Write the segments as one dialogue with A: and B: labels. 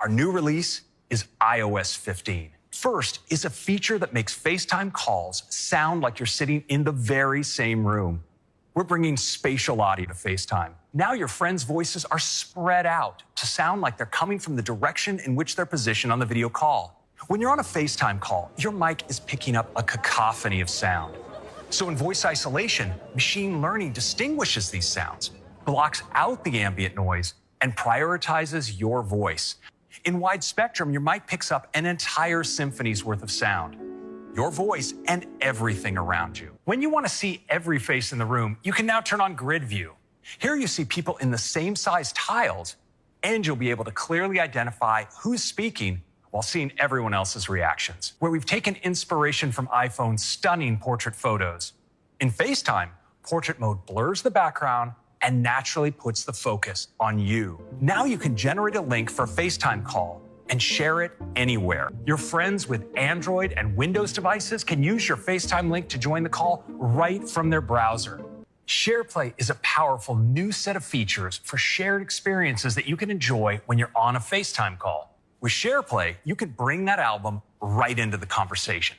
A: Our new release is iOS 15. First is a feature that makes FaceTime calls sound like you're sitting in the very same room. We're bringing spatial audio to FaceTime. Now your friends' voices are spread out to sound like they're coming from the direction in which they're positioned on the video call. When you're on a FaceTime call, your mic is picking up a cacophony of sound. So in voice isolation, machine learning distinguishes these sounds, blocks out the ambient noise, and prioritizes your voice. In wide spectrum, your mic picks up an entire symphony's worth of sound, your voice and everything around you. When you want to see every face in the room, you can now turn on grid view. Here you see people in the same size tiles, and you'll be able to clearly identify who's speaking while seeing everyone else's reactions. Where we've taken inspiration from iPhone's stunning portrait photos. In FaceTime, portrait mode blurs the background and naturally puts the focus on you. Now you can generate a link for a FaceTime call and share it anywhere. Your friends with Android and Windows devices can use your FaceTime link to join the call right from their browser. SharePlay is a powerful new set of features for shared experiences that you can enjoy when you're on a FaceTime call. With SharePlay, you can bring that album right into the conversation.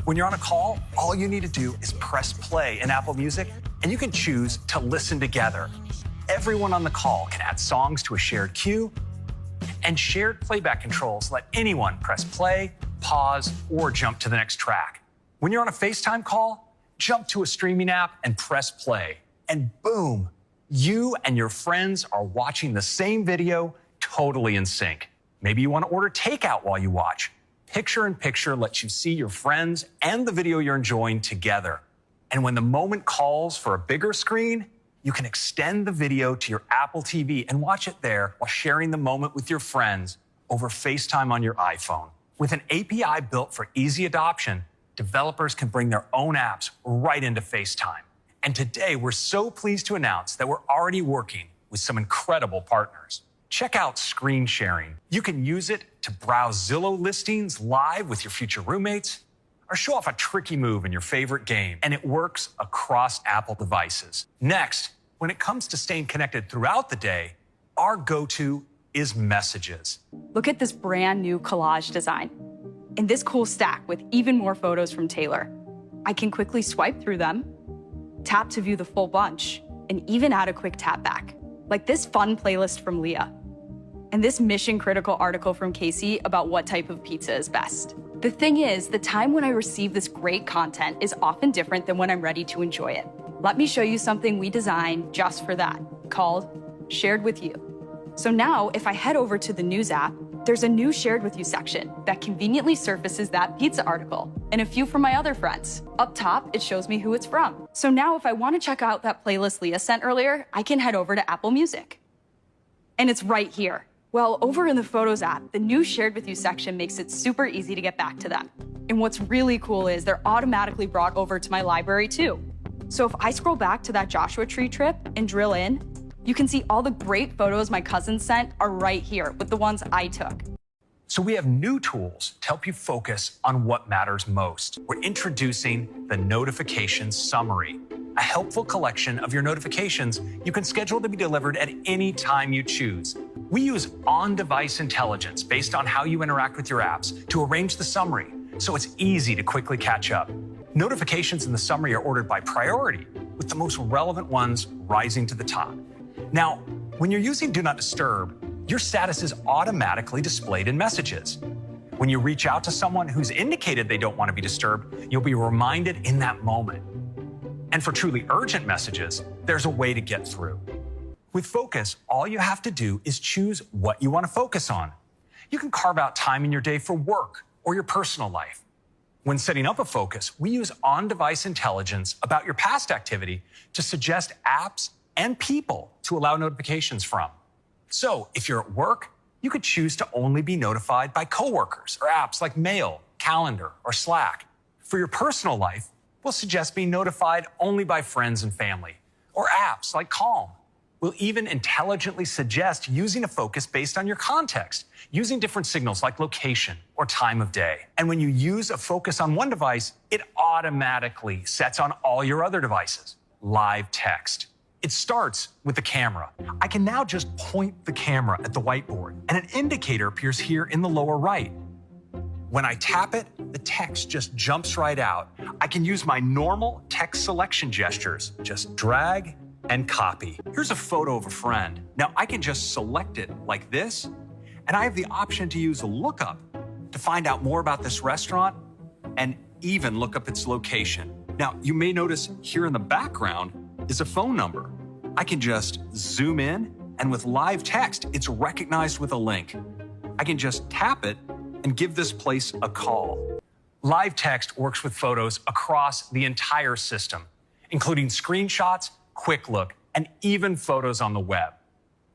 A: When you're on a call, all you need to do is press play in Apple Music, and you can choose to listen together. Everyone on the call can add songs to a shared queue, and shared playback controls let anyone press play, pause, or jump to the next track. When you're on a FaceTime call, jump to a streaming app and press play, and boom, you and your friends are watching the same video totally in sync. Maybe you want to order takeout while you watch. Picture-in-picture lets you see your friends and the video you're enjoying together. And when the moment calls for a bigger screen, you can extend the video to your Apple TV and watch it there while sharing the moment with your friends over FaceTime on your iPhone. With an API built for easy adoption, developers can bring their own apps right into FaceTime. And today, we're so pleased to announce that we're already working with some incredible partners. Check out screen sharing. You can use it to browse Zillow listings live with your future roommates, or show off a tricky move in your favorite game, and it works across Apple devices. Next, when it comes to staying connected throughout the day, our go-to is Messages.
B: Look at this brand new collage design. In this cool stack with even more photos from Taylor. I can quickly swipe through them, tap to view the full bunch, and even add a quick tap back. Like this fun playlist from Leah, and this mission-critical article from Casey about what type of pizza is best. The thing is, the time when I receive this great content is often different than when I'm ready to enjoy it. Let me show you something we designed just for that, called Shared With You. So now, if I head over to the News app, there's a new Shared With You section that conveniently surfaces that pizza article and a few from my other friends. Up top, it shows me who it's from. So now if I want to check out that playlist Leah sent earlier, I can head over to Apple Music. And it's right here. Well, over in the Photos app, the new Shared With You section makes it super easy to get back to them. And what's really cool is they're automatically brought over to my library too. So if I scroll back to that Joshua Tree trip and drill in, you can see all the great photos my cousins sent are right here with the ones I took.
A: So we have new tools to help you focus on what matters most. We're introducing the Notification Summary, a helpful collection of your notifications you can schedule to be delivered at any time you choose. We use on-device intelligence based on how you interact with your apps to arrange the summary, so it's easy to quickly catch up. Notifications in the summary are ordered by priority, with the most relevant ones rising to the top. Now, when you're using Do Not Disturb, your status is automatically displayed in Messages. When you reach out to someone who's indicated they don't want to be disturbed, you'll be reminded in that moment. And for truly urgent messages, there's a way to get through. With Focus, all you have to do is choose what you want to focus on. You can carve out time in your day for work or your personal life. When setting up a focus, we use on-device intelligence about your past activity to suggest apps and people to allow notifications from. So if you're at work, you could choose to only be notified by coworkers or apps like Mail, Calendar, or Slack. For your personal life, we'll suggest being notified only by friends and family, or apps like Calm. We'll even intelligently suggest using a focus based on your context, using different signals like location or time of day. And when you use a focus on one device, it automatically sets on all your other devices. Live text. It starts with the camera. I can now just point the camera at the whiteboard, and an indicator appears here in the lower right. When I tap it, the text just jumps right out. I can use my normal text selection gestures, just drag and copy. Here's a photo of a friend. Now I can just select it like this, and I have the option to use a lookup to find out more about this restaurant and even look up its location. Now, you may notice here in the background is a phone number. I can just zoom in, and with live text, it's recognized with a link. I can just tap it and give this place a call. Live text works with photos across the entire system, including screenshots, quick look, and even photos on the web.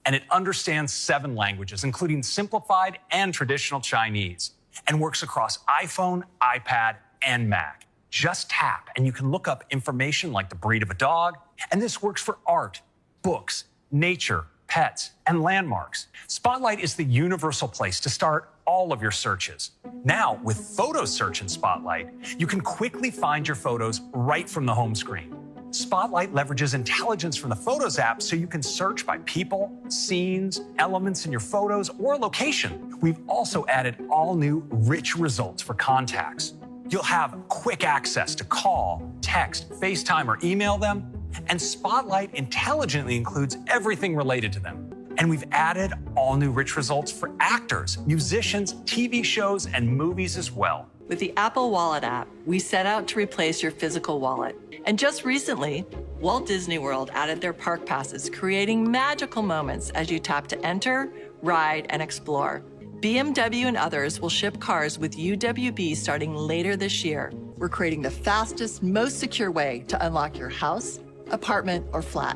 A: And it understands 7 languages, including simplified and traditional Chinese, and works across iPhone, iPad, and Mac. Just tap, and you can look up information like the breed of a dog, and this works for art, books, nature, pets, and landmarks. Spotlight is the universal place to start all of your searches. Now, with Photo Search in Spotlight, you can quickly find your photos right from the home screen. Spotlight leverages intelligence from the Photos app so you can search by people, scenes, elements in your photos, or location. We've also added all new rich results for contacts. You'll have quick access to call, text, FaceTime, or email them, and Spotlight intelligently includes everything related to them. And we've added all new rich results for actors, musicians, TV shows, and movies as well.
C: With the Apple Wallet app, we set out to replace your physical wallet. And just recently, Walt Disney World added their park passes, creating magical moments as you tap to enter, ride, and explore. BMW and others will ship cars with UWB starting later this year.
D: We're creating the fastest, most secure way to unlock your house, apartment, or flat.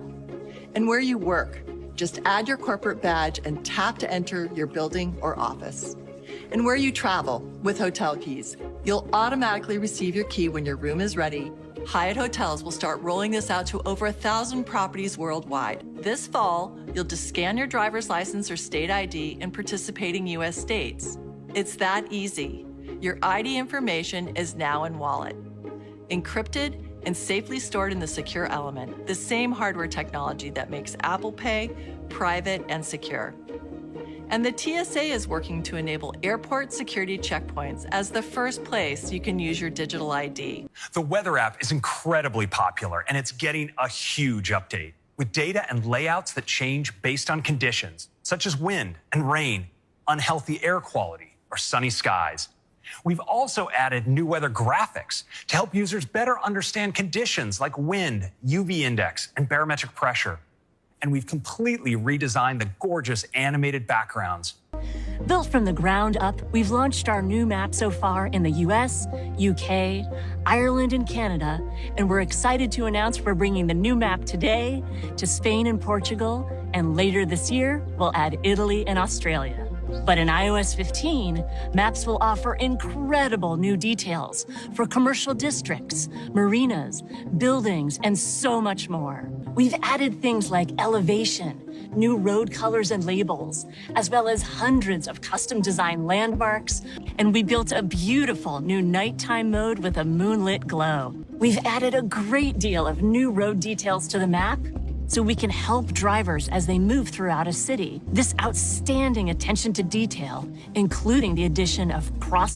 D: And where you work, just add your corporate badge and tap to enter your building or office. And where you travel, with Hotel Keys, you'll automatically receive your key when your room is ready.
C: Hyatt Hotels will start rolling this out to over 1,000 properties worldwide. This fall, you'll just scan your driver's license or state ID in participating U.S. states. It's that easy. Your ID information is now in Wallet, encrypted and safely stored in the Secure Element, the same hardware technology that makes Apple Pay private and secure. And the TSA is working to enable airport security checkpoints as the first place you can use your digital ID.
A: The Weather app is incredibly popular, and it's getting a huge update with data and layouts that change based on conditions, such as wind and rain, unhealthy air quality, or sunny skies. We've also added new weather graphics to help users better understand conditions like wind, UV index, and barometric pressure. And we've completely redesigned the gorgeous animated backgrounds.
E: Built from the ground up, we've launched our new map so far in the US, UK, Ireland, and Canada, and we're excited to announce we're bringing the new map today to Spain and Portugal, and later this year, we'll add Italy and Australia. But in iOS 15, Maps will offer incredible new details for commercial districts, marinas, buildings, and so much more. We've added things like elevation, new road colors and labels, as well as hundreds of custom-designed landmarks, and we built a beautiful new nighttime mode with a moonlit glow. We've added a great deal of new road details to the map, so we can help drivers as they move throughout a city. This outstanding attention to detail, including the addition of cross